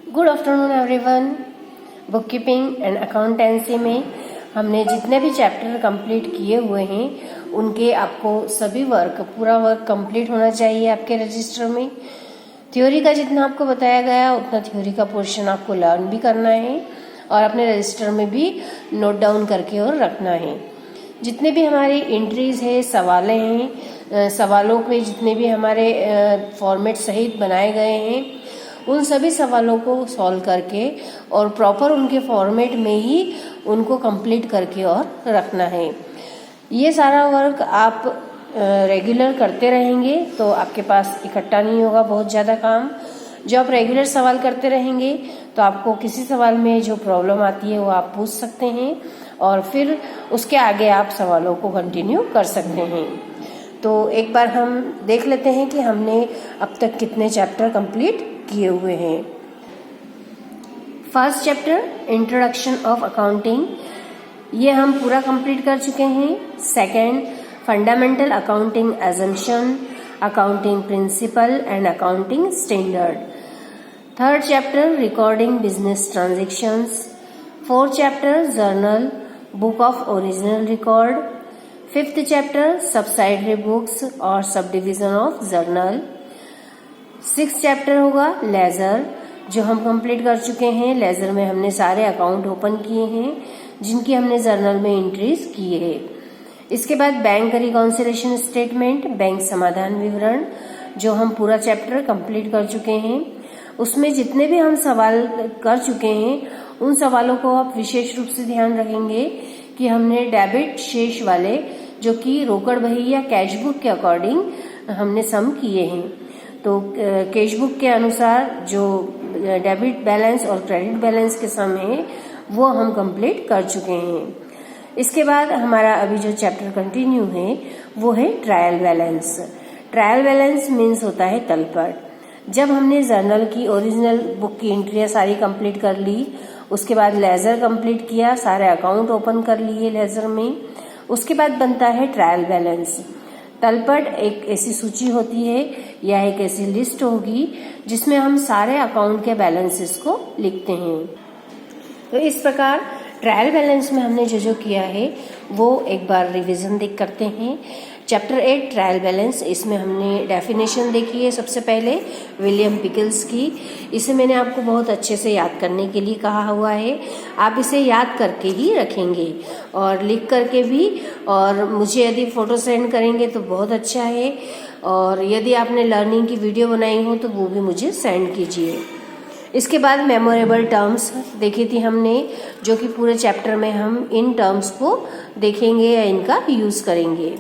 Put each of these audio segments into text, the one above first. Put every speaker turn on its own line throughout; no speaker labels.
Good afternoon everyone. Book keeping and accountancy में हमने जितने भी चैप्टर कंप्लीट किए हुए हैं उनके आपको सभी पूरा वर्क कंप्लीट होना चाहिए आपके रजिस्टर में। थ्योरी का जितना आपको बताया गया उतना थ्योरी का पोर्शन आपको लर्न भी करना है और अपने रजिस्टर में भी नोट डाउन करके और रखना है। जितने भी हमारी एंट्रीज है, सवालें हैं, सवालों पे जितने भी हमारे फॉर्मेट सहित बनाए गए हैं उन सभी सवालों को सॉल्व करके और प्रॉपर उनके फॉर्मेट में ही उनको कंप्लीट करके और रखना है। ये सारा वर्क आप रेगुलर करते रहेंगे तो आपके पास इकट्ठा नहीं होगा बहुत ज़्यादा काम। जो आप रेगुलर सवाल करते रहेंगे तो आपको किसी सवाल में जो प्रॉब्लम आती है वो आप पूछ सकते हैं और फिर उसके आगे आप सवालों को कंटिन्यू कर सकते हैं। तो एक बार हम देख लेते हैं कि हमने अब तक कितने चैप्टर कंप्लीट किए हुए हैं। First chapter introduction of accounting, ये हम पूरा कंप्लीट कर चुके हैं। Second fundamental accounting assumption, accounting principle and accounting standard. Third chapter recording business transactions. Fourth chapter journal, book of original record. Fifth chapter subsidiary books और subdivision of journal. Six chapter होगा ledger, जो हम complete कर चुके हैं। Laser में हमने सारे अकाउंट ओपन किए हैं जिनकी हमने जर्नल में एंट्रीज किए हैं। इसके बाद बैंक रिकॉन्सिलिएशन स्टेटमेंट, बैंक समाधान विवरण, जो हम पूरा चैप्टर कंप्लीट कर चुके हैं। उसमें जितने भी हम सवाल कर चुके हैं उन सवालों को आप विशेष रूप से ध्यान रखेंगे कि हमने डेबिट शेष वाले जो कि रोकड़ बही या कैश बुक के अकॉर्डिंग हमने सम किए हैं। तो कैश बुक के अनुसार जो डेबिट बैलेंस और क्रेडिट बैलेंस के सम है वो हम कंप्लीट कर चुके हैं। इसके बाद हमारा अभी जो चैप्टर कंटिन्यू है वो है trial balance. Trial balance means होता है तलपट। जब हमने जर्नल की ओरिजिनल बुक की एंट्रियां सारी कंप्लीट कर ली, उसके बाद लेजर कंप्लीट किया, सारे अकाउंट ओपन कर लिए लेजर में, उसके बाद बनता है ट्रायल बैलेंस। तलपट एक ऐसी सूची होती है या एक ऐसी लिस्ट होगी जिसमें हम सारे अकाउंट के बैलेंसेस को लिखते हैं। तो इस प्रकार ट्रायल बैलेंस में हमने जो किया है वो एक बार रिवीजन देख करते हैं। चैप्टर 8 ट्रायल बैलेंस, इसमें हमने डेफिनेशन देखी है सबसे पहले विलियम पिकल्स की। इसे मैंने आपको बहुत अच्छे से याद करने के लिए कहा हुआ है। आप इसे याद करके ही रखेंगे और लिख करके भी, और मुझे यदि फोटो सेंड करेंगे तो बहुत अच्छा है, और यदि आपने लर्निंग की वीडियो बनाई हो तो वो भी मुझे सेंड कीजिए। इसके बाद मेमोरेबल टर्म्स देखी थी हमने, जो कि पूरे चैप्टर में हम इन टर्म्स को देखेंगे या इनका यूज करेंगे।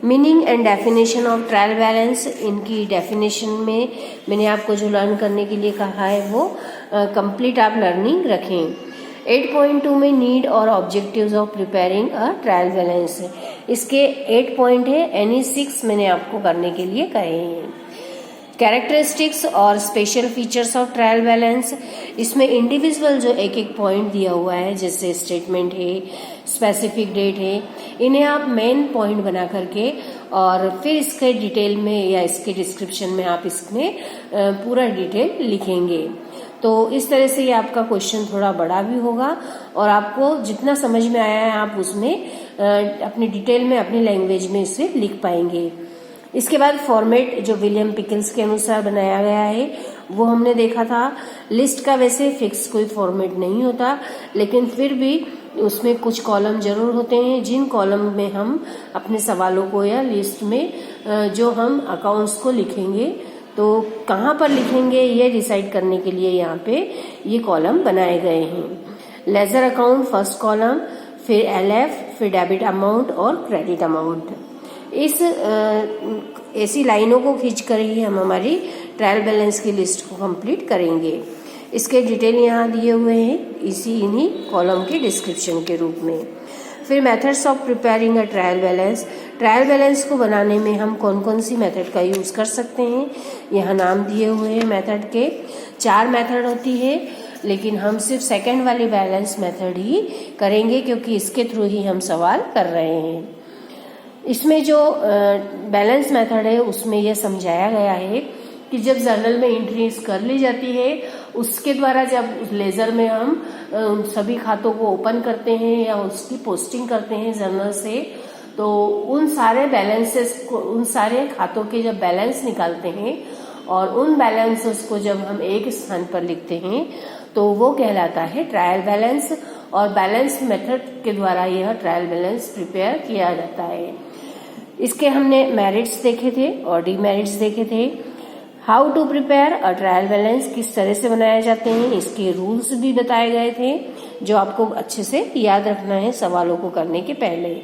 Meaning and definition of trial balance, इनकी डेफिनेशन में मैंने आपको जो लर्न करने के लिए कहा है वो कंप्लीट आप लर्निंग रखें। 8.2 में नीड और objectives of preparing a trial balance, इसके 8 पॉइंट है, एनी 6 मैंने आपको करने के लिए कहे हैं। कैरेक्टरिस्टिक्स और special features of trial balance, इसमें इंडिविजुअल जो एक पॉइंट दिया हुआ है जैसे स्टेटमेंट है, स्पेसिफिक डेट है, इन्हें आप मेन पॉइंट बना करके और फिर इसके डिटेल में या इसके डिस्क्रिप्शन में आप इसमें पूरा डिटेल लिखेंगे। तो इस तरह से ये आपका क्वेश्चन थोड़ा बड़ा भी होगा और आपको जितना समझ में आया है आप उसमें अपनी डिटेल में अपनी लैंग्वेज में इसे लिख पाएंगे। इसके बाद फॉर्मेट जो विलियम पिकल्स के अनुसार बनाया गया है वो हमने देखा था। लिस्ट का वैसे फिक्स कोई फॉर्मेट नहीं होता, लेकिन फिर भी उसमें कुछ कॉलम जरूर होते हैं जिन कॉलम में हम अपने सवालों को या लिस्ट में जो हम अकाउंट्स को लिखेंगे तो कहाँ पर लिखेंगे ये डिसाइड करने के लिए यहाँ पे ये कॉलम बनाए गए हैं। लेजर अकाउंट फर्स्ट कॉलम, फिर LF, फिर डेबिट अमाउंट और क्रेडिट अमाउंट। इस ऐसी लाइनों को खींच कर ही हम हमारी ट्रायल बैलेंस की लिस्ट को कंप्लीट करेंगे। इसके डिटेल यहाँ दिए हुए हैं इन्हीं कॉलम के डिस्क्रिप्शन के रूप में। फिर methods of preparing a trial balance, trial balance को बनाने में हम कौन कौन सी मेथड का यूज कर सकते हैं, यहाँ नाम दिए हुए हैं मेथड के। 4 मेथड होती है, लेकिन हम सिर्फ सेकंड वाली बैलेंस मेथड ही करेंगे क्योंकि इसके थ्रू ही हम सवाल कर रहे हैं। इसमें जो बैलेंस मेथड है उसमें यह समझाया गया है कि जब जर्नल में एंट्रीज कर ली जाती है उसके द्वारा जब लेजर में हम उन सभी खातों को ओपन करते हैं या उसकी पोस्टिंग करते हैं जर्नल से, तो उन सारे बैलेंसेस को, उन सारे खातों के जब बैलेंस निकालते हैं और उन बैलेंसेस को जब हम एक स्थान पर लिखते हैं तो वो कहलाता है ट्रायल बैलेंस। और बैलेंस मेथड के द्वारा यह ट्रायल बैलेंस प्रिपेयर किया जाता है। इसके हमने मेरिट्स देखे थे और डीमेरिट्स देखे थे। How to prepare a trial balance, किस तरह से बनाए जाते हैं, इसके रूल्स भी बताए गए थे जो आपको अच्छे से याद रखना है सवालों को करने के पहले।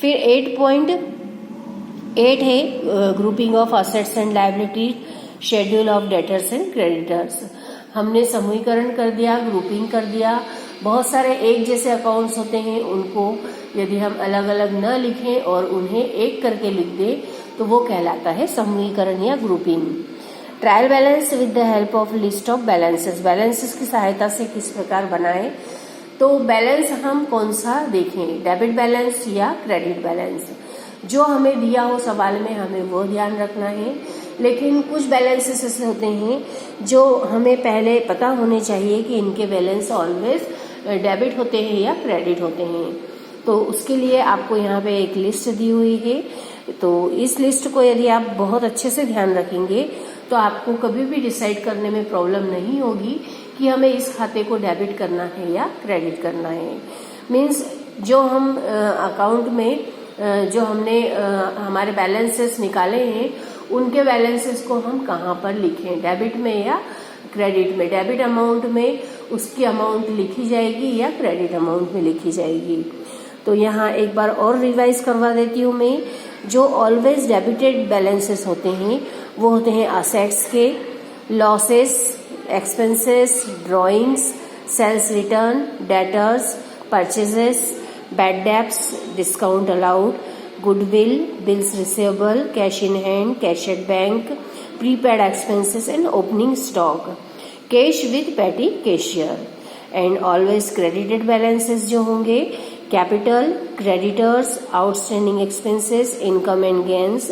फिर 8.8 है grouping of assets and liability, schedule of debtors and creditors. हमने समूहीकरण कर दिया, ग्रुपिंग कर दिया। बहुत सारे एक जैसे अकाउंट्स होते हैं, उनको यदि हम अलग अलग न लिखें और उन्हें एक करके लिख दें तो वो कहलाता है समूहीकरण या grouping. Trial balance with the help of list of balances, balances की सहायता से किस प्रकार बनाएं, तो बैलेंस हम कौन सा देखें, डेबिट बैलेंस या क्रेडिट बैलेंस। जो हमें दिया हो सवाल में हमें वो ध्यान रखना है। लेकिन कुछ बैलेंसेस ऐसे होते हैं जो हमें पहले पता होने चाहिए कि इनके बैलेंस ऑलवेज डेबिट होते हैं या क्रेडिट होते हैं। तो उसके लिए आपको यहाँ पे एक लिस्ट दी हुई है। तो इस लिस्ट को यदि आप बहुत अच्छे से ध्यान रखेंगे तो आपको कभी भी डिसाइड करने में प्रॉब्लम नहीं होगी कि हमें इस खाते को डेबिट करना है या क्रेडिट करना है। मीन्स जो हम अकाउंट में जो हमने हमारे बैलेंसेस निकाले हैं उनके बैलेंसेस को हम कहाँ पर लिखें, डेबिट में या क्रेडिट में। डेबिट अमाउंट में उसकी अमाउंट लिखी जाएगी या क्रेडिट अमाउंट में लिखी जाएगी। तो यहाँ एक बार और रिवाइज करवा देती हूँ मैं। जो ऑलवेज डेबिटेड बैलेंसेस होते हैं वो होते हैं असेट्स के, losses, expenses, drawings, sales return, debtors, purchases, bad debts, discount allowed, goodwill, bills receivable, cash in hand, cash at bank, prepaid expenses and opening stock, cash with petty cashier. And always credited balances जो होंगे capital, creditors, outstanding expenses, income and gains,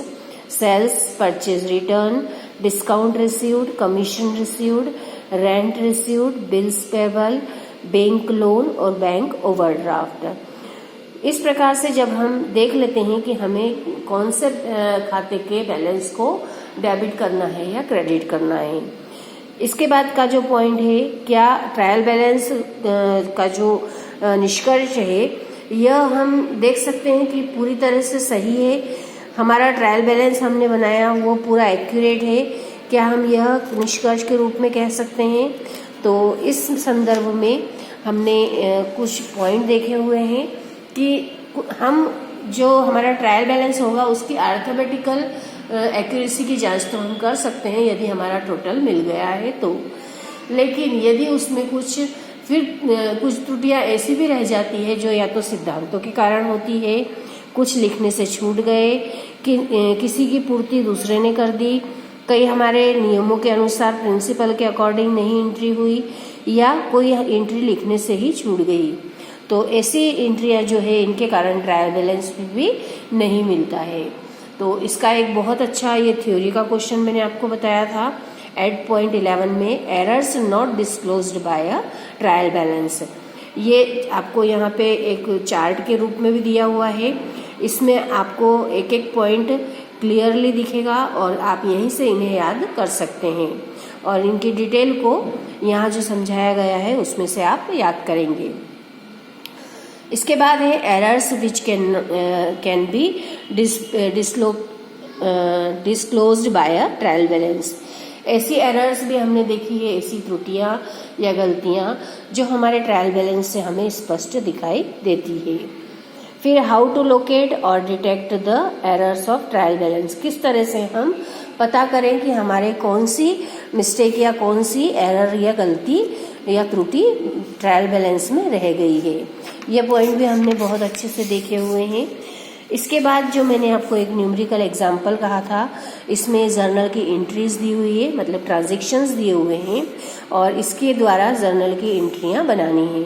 sales, purchase return, discount received, commission received, rent received, bills payable, bank loan और bank overdraft. इस प्रकार से जब हम देख लेते हैं कि हमें कौन से खाते के बैलेंस को डेबिट करना है या क्रेडिट करना है। इसके बाद का जो पॉइंट है, क्या ट्रायल बैलेंस का जो निष्कर्ष है यह हम देख सकते हैं कि पूरी तरह से सही है, हमारा ट्रायल बैलेंस हमने बनाया वो पूरा एक्यूरेट है, क्या हम यह निष्कर्ष के रूप में कह सकते हैं। तो इस संदर्भ में हमने कुछ पॉइंट देखे हुए हैं कि हम जो हमारा ट्रायल बैलेंस होगा उसकी अर्थमेटिकल एक्यूरेसी की जांच तो हम कर सकते हैं यदि हमारा टोटल मिल गया है तो। लेकिन यदि उसमें कुछ त्रुटियां ऐसी भी रह जाती है जो या तो सिद्धांतों के कारण होती है, कुछ लिखने से छूट गए, कि किसी की पूर्ति दूसरे ने कर दी, कई हमारे नियमों के अनुसार प्रिंसिपल के अकॉर्डिंग नहीं एंट्री हुई या कोई एंट्री लिखने से ही छूट गई, तो ऐसी एंट्रियां जो है इनके कारण ट्रायल बैलेंस भी नहीं मिलता है। तो इसका एक बहुत अच्छा ये थ्योरी का क्वेश्चन मैंने आपको बताया था 8.11 में, errors not disclosed by a trial balance. ये आपको यहाँ पे एक चार्ट के रूप में भी दिया हुआ है, इसमें आपको एक एक पॉइंट क्लियरली दिखेगा और आप यहीं से इन्हें याद कर सकते हैं और इनकी डिटेल को यहाँ जो समझाया गया है उसमें से आप याद करेंगे। इसके बाद है errors which can be disclosed by a trial balance. ऐसी एरर्स भी हमने देखी है, ऐसी त्रुटियां या गलतियां जो हमारे ट्रायल बैलेंस से हमें स्पष्ट दिखाई देती है। फिर हाउ टू लोकेट और detect the errors of trial balance, किस तरह से हम पता करें कि हमारे कौन सी मिस्टेक या कौन सी एरर या गलती या त्रुटि ट्रायल बैलेंस में रह गई है। ये पॉइंट भी हमने बहुत अच्छे से देखे हुए हैं। इसके बाद जो मैंने आपको एक न्यूमेरिकल एग्जाम्पल कहा था, इसमें जर्नल की एंट्रीज दी हुई है, मतलब ट्रांजैक्शंस दिए हुए हैं और इसके द्वारा जर्नल की एंट्रियां बनानी है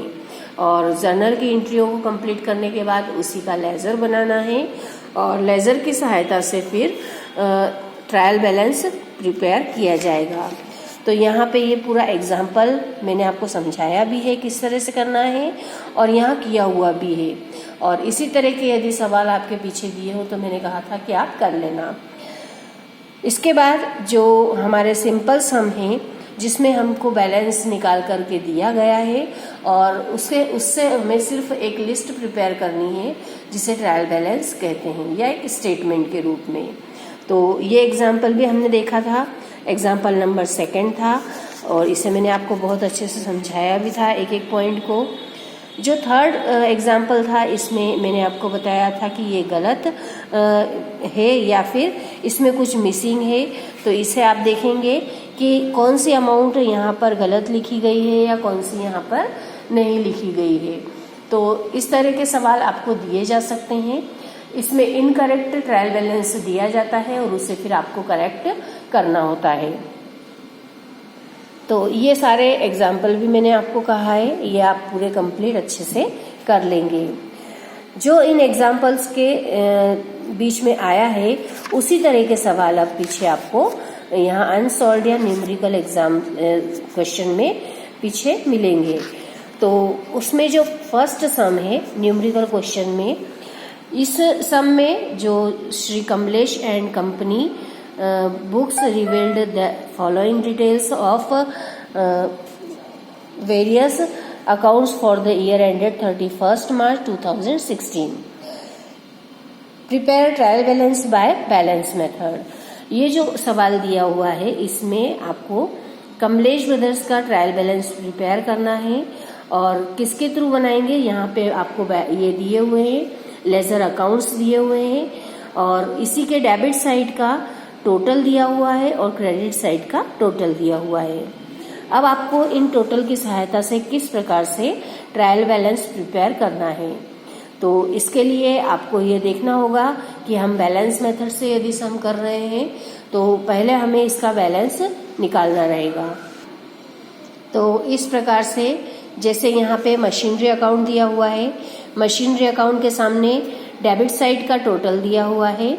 और जर्नल की एंट्रियों को कंप्लीट करने के बाद उसी का लेजर बनाना है और लेजर की सहायता से फिर ट्रायल बैलेंस प्रिपेयर किया जाएगा। तो यहाँ पे ये पूरा एग्जाम्पल मैंने आपको समझाया भी है किस तरह से करना है और यहाँ किया हुआ भी है। और इसी तरह के यदि सवाल आपके पीछे दिए हो तो मैंने कहा था कि आप कर लेना। इसके बाद जो हमारे सिंपल सम हैं जिसमें हमको बैलेंस निकाल करके दिया गया है और उससे हमें सिर्फ एक लिस्ट प्रिपेयर करनी है जिसे ट्रायल बैलेंस कहते हैं या एक स्टेटमेंट के रूप में। तो ये एग्जाम्पल भी हमने देखा था, एग्जाम्पल नंबर 2 था और इसे मैंने आपको बहुत अच्छे से समझाया भी था एक एक पॉइंट को। जो 3rd एग्जाम्पल था इसमें मैंने आपको बताया था कि ये गलत है या फिर इसमें कुछ मिसिंग है। तो इसे आप देखेंगे कि कौन सी अमाउंट यहाँ पर गलत लिखी गई है या कौन सी यहाँ पर नहीं लिखी गई है। तो इस तरह के सवाल आपको दिए जा सकते हैं। इसमें इनकरेक्ट ट्रायल बैलेंस दिया जाता है और उसे फिर आपको करेक्ट करना होता है। तो ये सारे एग्जाम्पल भी मैंने आपको कहा है, ये आप पूरे कंप्लीट अच्छे से कर लेंगे। जो इन एग्जाम्पल्स के बीच में आया है उसी तरह के सवाल अब पीछे आपको यहाँ अनसॉल्व्ड या न्यूमेरिकल एग्जाम क्वेश्चन में पीछे मिलेंगे। तो उसमें जो फर्स्ट सम है न्यूमेरिकल क्वेश्चन में, इस सम में जो Shri Kamlesh and company books revealed the following details of various accounts for the year ended 31st March 2016. Prepare trial balance by balance method. ये जो सवाल दिया हुआ है इसमें आपको कमलेश ब्रदर्स का ट्रायल बैलेंस प्रिपेयर करना है और किसके थ्रू बनाएंगे, यहाँ पे आपको ये दिए हुए हैं, लेजर अकाउंट्स दिए हुए हैं और इसी के डेबिट साइड का टोटल दिया हुआ है और क्रेडिट साइड का टोटल दिया हुआ है। अब आपको इन टोटल की सहायता से किस प्रकार से ट्रायल बैलेंस प्रिपेयर करना है, तो इसके लिए आपको ये देखना होगा कि हम बैलेंस मेथड से यदि सम कर रहे हैं तो पहले हमें इसका बैलेंस निकालना रहेगा। तो इस प्रकार से जैसे यहाँ पे मशीनरी अकाउंट दिया हुआ है, मशीनरी अकाउंट के सामने डेबिट साइड का टोटल दिया हुआ है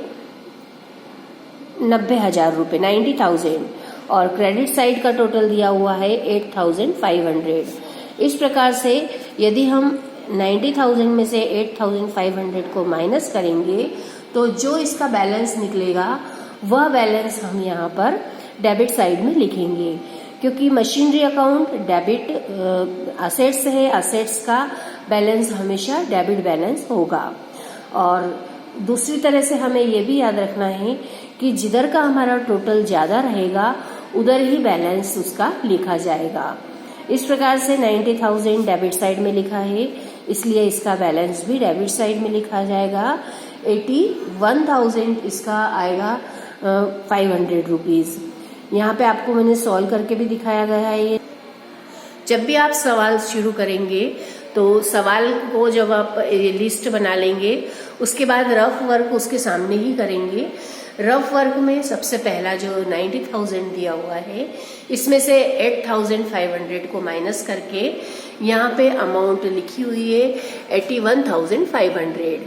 90,000 रुपये 90,000 और क्रेडिट साइड का टोटल दिया हुआ है 8,500। इस प्रकार से यदि हम 90,000 में से 8,500 को माइनस करेंगे तो जो इसका बैलेंस निकलेगा वह बैलेंस हम यहाँ पर डेबिट साइड में लिखेंगे, क्योंकि मशीनरी अकाउंट डेबिट असेट्स है, असेट्स का बैलेंस हमेशा डेबिट बैलेंस होगा। और दूसरी तरह से हमें ये भी याद रखना है कि जिधर का हमारा टोटल ज्यादा रहेगा उधर ही बैलेंस उसका लिखा जाएगा। इस प्रकार से 90,000 डेबिट साइड में लिखा है इसलिए इसका बैलेंस भी डेबिट साइड में लिखा जाएगा। 81,000 इसका आएगा 500 रुपीज। यहाँ पे आपको मैंने सॉल्व करके भी दिखाया गया है। ये जब भी आप सवाल शुरू करेंगे तो सवाल को जब आप लिस्ट बना लेंगे उसके बाद रफ वर्क उसके सामने ही करेंगे। रफ वर्क में सबसे पहला जो 90,000 दिया हुआ है इसमें से 8,500 को माइनस करके यहाँ पे अमाउंट लिखी हुई है 81,500।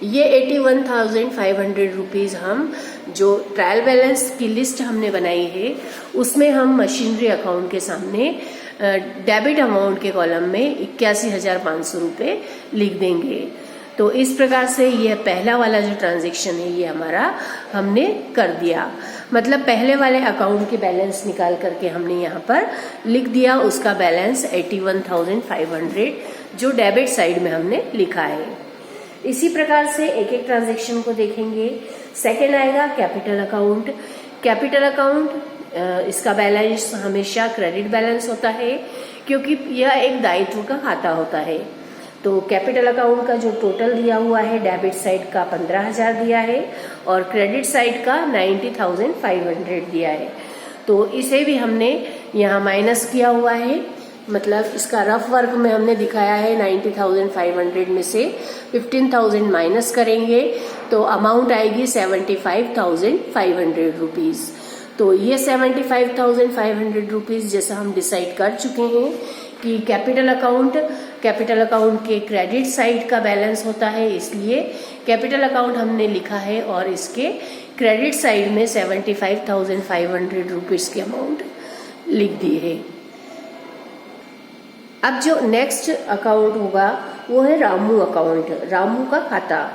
ये 81,500 रुपीज हम जो ट्रायल बैलेंस की लिस्ट हमने बनाई है उसमें हम मशीनरी अकाउंट के सामने डेबिट अमाउंट के कॉलम में 81,500 रुपये लिख देंगे। तो इस प्रकार से यह पहला वाला जो ट्रांजैक्शन है ये हमारा हमने कर दिया, मतलब पहले वाले अकाउंट के बैलेंस निकाल करके हमने यहाँ पर लिख दिया उसका बैलेंस 81,500 जो डेबिट साइड में हमने लिखा है। इसी प्रकार से एक एक ट्रांजैक्शन को देखेंगे। सेकेंड आएगा कैपिटल अकाउंट। कैपिटल अकाउंट इसका बैलेंस हमेशा क्रेडिट बैलेंस होता है क्योंकि यह एक दायित्व का खाता होता है। तो कैपिटल अकाउंट का जो टोटल दिया हुआ है डेबिट साइड का 15,000 दिया है और क्रेडिट साइड का 90,500 दिया है। तो इसे भी हमने यहाँ माइनस किया हुआ है, मतलब इसका रफ वर्क में हमने दिखाया है 90,500 में से 15,000 माइनस करेंगे तो अमाउंट आएगी 75,500 रुपीज। तो ये 75,500 रुपीज जैसा हम डिसाइड कर चुके हैं कि कैपिटल अकाउंट के क्रेडिट साइड का बैलेंस होता है, इसलिए कैपिटल अकाउंट हमने लिखा है और इसके क्रेडिट साइड में 75,500 रुपीज की अमाउंट लिख दी है। अब जो नेक्स्ट अकाउंट होगा वो है रामू अकाउंट, रामू का खाता।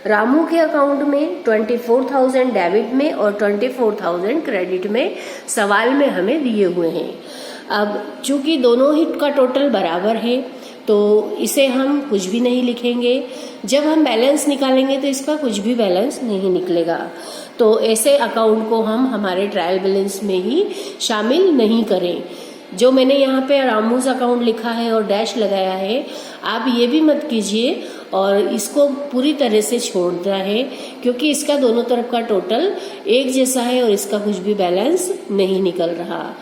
रामू के अकाउंट में 24,000 डेबिट में और 24,000 क्रेडिट में सवाल में हमें दिए हुए हैं। अब चूंकि दोनों ही का टोटल बराबर है तो इसे हम कुछ भी नहीं लिखेंगे। जब हम बैलेंस निकालेंगे तो इसका कुछ भी बैलेंस नहीं निकलेगा, तो ऐसे अकाउंट को हम हमारे ट्रायल बैलेंस में ही शामिल नहीं करें। जो मैंने यहाँ पे रामूज अकाउंट लिखा है और डैश लगाया है, आप ये भी मत कीजिए और इसको पूरी तरह से छोड़ना है, क्योंकि इसका दोनों तरफ का टोटल एक जैसा है और इसका कुछ भी बैलेंस नहीं निकल रहा।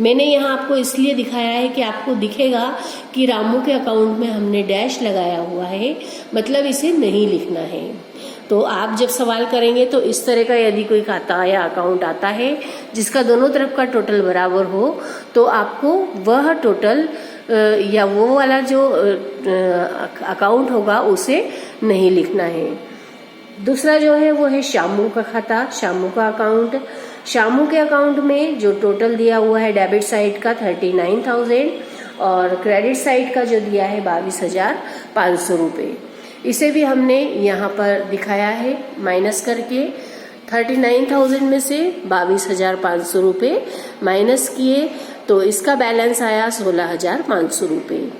मैंने यहाँ आपको इसलिए दिखाया है कि आपको दिखेगा कि रामू के अकाउंट में हमने डैश लगाया हुआ है, मतलब इसे नहीं लिखना है। तो आप जब सवाल करेंगे तो इस तरह का यदि कोई खाता या अकाउंट आता है जिसका दोनों तरफ का टोटल बराबर हो, तो आपको वह टोटल या वो वाला जो अकाउंट होगा उसे नहीं लिखना है। दूसरा जो है वो है शामू का खाता, शामू का अकाउंट। शामू के अकाउंट में जो टोटल दिया हुआ है डेबिट साइड का 39,000 और क्रेडिट साइड का जो दिया है 22,500 रुपये। इसे भी हमने यहाँ पर दिखाया है माइनस करके। 39,000 में से 22,500 रुपये माइनस किए तो इसका बैलेंस आया 16,500 रुपये।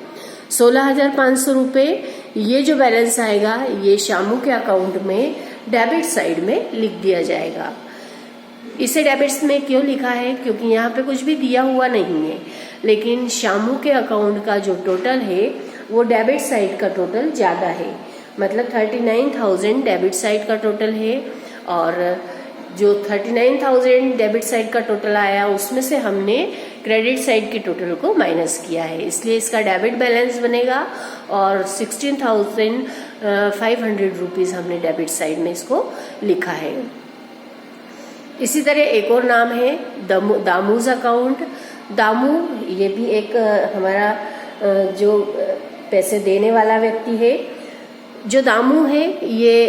16,500 रुपये ये जो बैलेंस आएगा ये शामू के अकाउंट में डेबिट साइड में लिख दिया जाएगा। इसे डेबिट्स में क्यों लिखा है, क्योंकि यहाँ पे कुछ भी दिया हुआ नहीं है, लेकिन शामू के अकाउंट का जो टोटल है वो डेबिट साइड का टोटल ज़्यादा है, मतलब 39,000 डेबिट साइड का टोटल है और जो 39,000 डेबिट साइड का टोटल आया उसमें से हमने क्रेडिट साइड के टोटल को माइनस किया है, इसलिए इसका डेबिट बैलेंस बनेगा और 16,500 रुपीज़ हमने डेबिट साइड में इसको लिखा है। इसी तरह एक और नाम है दामूज अकाउंट। दामू ये भी एक हमारा जो पैसे देने वाला व्यक्ति है। जो दामू है ये